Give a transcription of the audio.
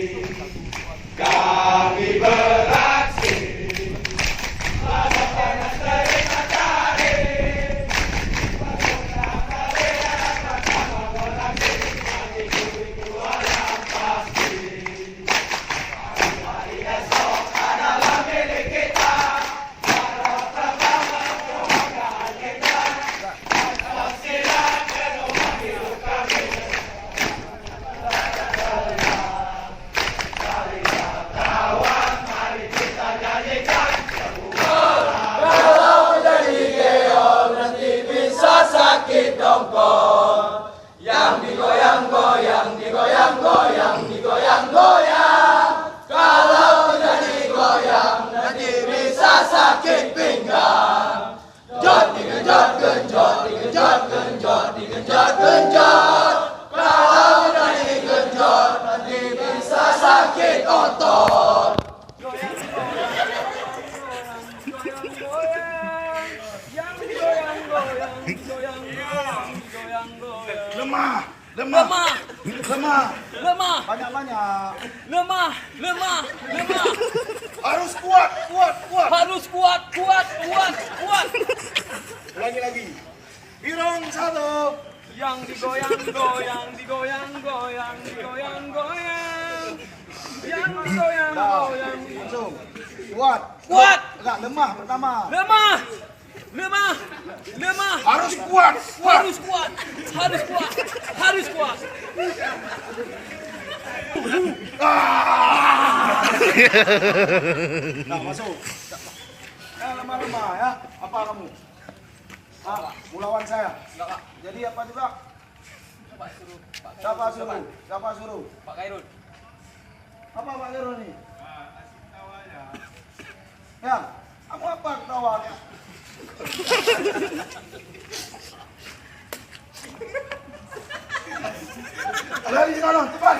Kami beraksi rasa panas dari matahari, pasoknya kalian bersama beraksi mati tujuan yang pasti. Hari esok adalah milik kita, para pertama kebanggaan kita. Pancasila pedoman hidup kami. Dongkol yang digoyang-goyang, digoyang-goyang, digoyang-goyang. Kalau tidak digoyang nanti bisa sakit pinggang. Jot digenjot, genjot, digenjot, genjot, digenjot, genjot. Kalau tidak digenjot nanti bisa sakit otot. Lemah, lemah, lemah, lemah, banyak-banyak. lemah, lemah, lemah. Harus kuat, kuat, kuat. Harus kuat, kuat, kuat, kuat. Ulangi lagi. Birong satu. Yang digoyang-goyang, digoyang-goyang, digoyang-goyang. Yang digoyang-goyang. Langsung. Kuat. Kuat. Enggak, lemah pertama. Lemah, lemah, lemah. Harus kuat, kuat. Harus kuat, harus kuat, harus kuat. Nah, masuk. Lemah-lemah ya. Apa kamu? Ah, mulawan saya. Jadi apa juga? Siapa suruh? Siapa suruh? Pak Khairul. Apa Pak Khairul nih? Ya, aku apa ketawanya? Lari di sana, cepat.